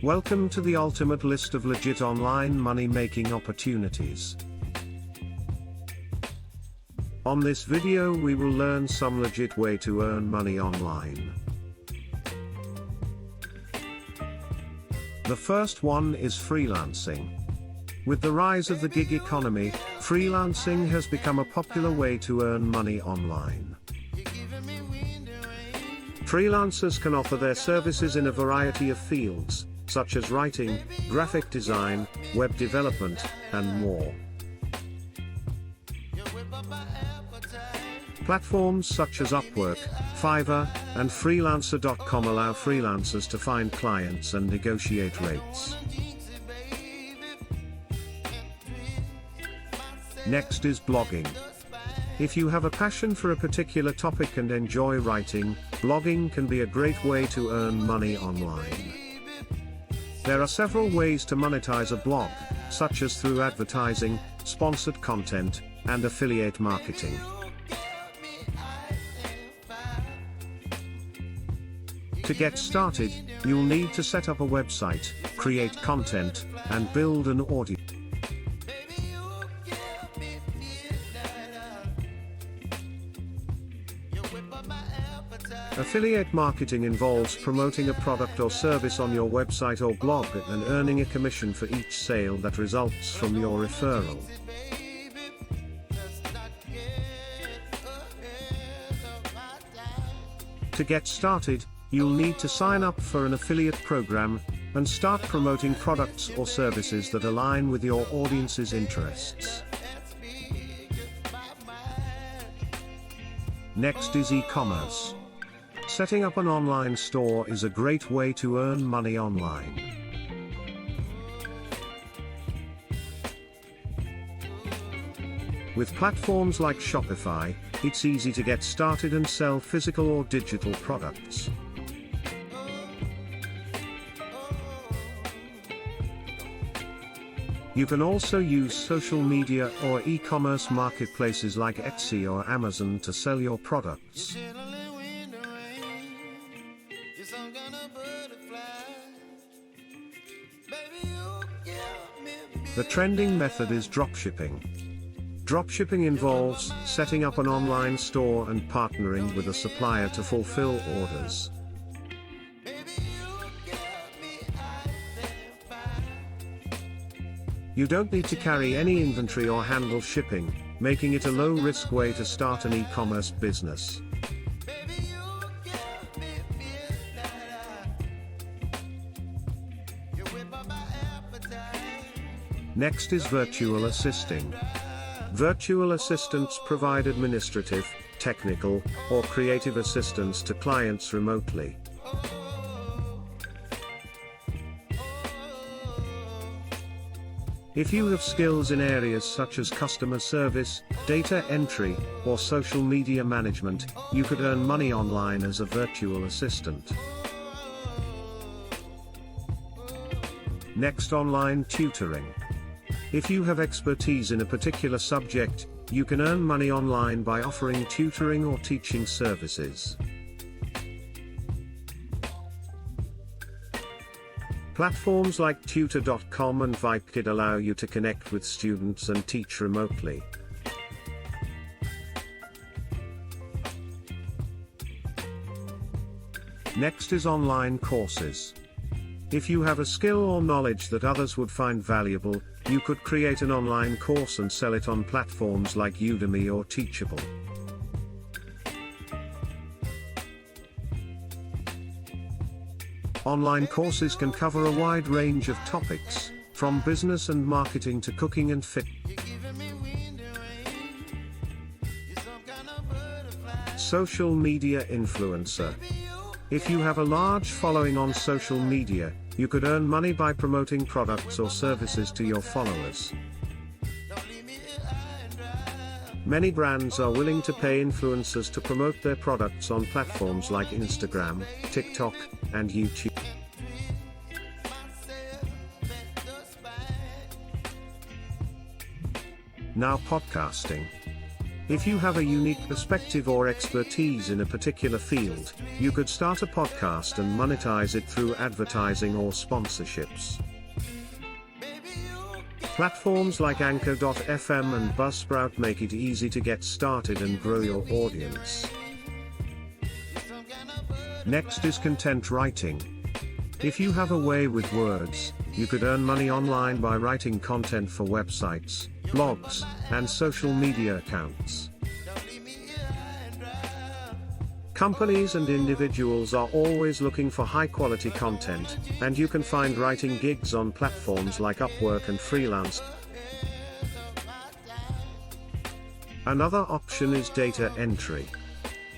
Welcome to the ultimate list of legit online money-making opportunities. On this video we will learn some legit way to earn money online. The first one is freelancing. With the rise of the gig economy, freelancing has become a popular way to earn money online. Freelancers can offer their services in a variety of fields, such as writing, graphic design, web development, and more. Platforms such as Upwork, Fiverr, and Freelancer.com allow freelancers to find clients and negotiate rates. Next is blogging. If you have a passion for a particular topic and enjoy writing, blogging can be a great way to earn money online. There are several ways to monetize a blog, such as through advertising, sponsored content, and affiliate marketing. To get started, you'll need to set up a website, create content, and build an audience. Affiliate marketing involves promoting a product or service on your website or blog and earning a commission for each sale that results from your referral. To get started, you'll need to sign up for an affiliate program and start promoting products or services that align with your audience's interests. Next is e-commerce. Setting up an online store is a great way to earn money online. With platforms like Shopify, it's easy to get started and sell physical or digital products. You can also use social media or e-commerce marketplaces like Etsy or Amazon to sell your products. The trending method is dropshipping. Dropshipping involves setting up an online store and partnering with a supplier to fulfill orders. You don't need to carry any inventory or handle shipping, making it a low-risk way to start an e-commerce business. Next is virtual assisting. Virtual assistants provide administrative, technical, or creative assistance to clients remotely. If you have skills in areas such as customer service, data entry, or social media management, you could earn money online as a virtual assistant. Next, online tutoring. If you have expertise in a particular subject, you can earn money online by offering tutoring or teaching services. Platforms like tutor.com and VipeKid allow you to connect with students and teach remotely. Next is online courses. If you have a skill or knowledge that others would find valuable, you could create an online course and sell it on platforms like Udemy or Teachable. Online courses can cover a wide range of topics, from business and marketing to cooking and fitness. Social media influencer. If you have a large following on social media, you could earn money by promoting products or services to your followers. Many brands are willing to pay influencers to promote their products on platforms like Instagram, TikTok, and YouTube. Now podcasting. If you have a unique perspective or expertise in a particular field, you could start a podcast and monetize it through advertising or sponsorships. Platforms like Anchor.fm and Buzzsprout make it easy to get started and grow your audience. Next is content writing. If you have a way with words, you could earn money online by writing content for websites, blogs, and social media accounts. Companies and individuals are always looking for high-quality content, and you can find writing gigs on platforms like Upwork and Freelance. Another option is data entry.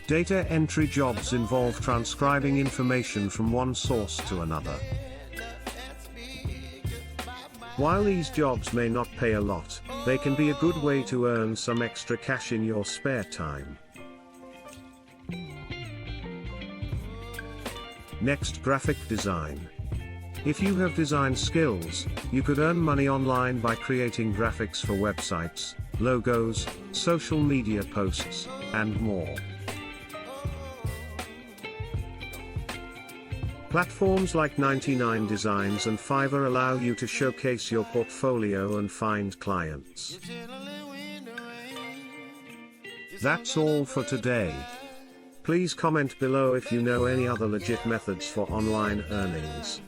Data entry jobs involve transcribing information from one source to another. While these jobs may not pay a lot, they can be a good way to earn some extra cash in your spare time. Next, graphic design. If you have design skills, you could earn money online by creating graphics for websites, logos, social media posts, and more. Platforms like 99 Designs and Fiverr allow you to showcase your portfolio and find clients. That's all for today. Please comment below if you know any other legit methods for online earnings.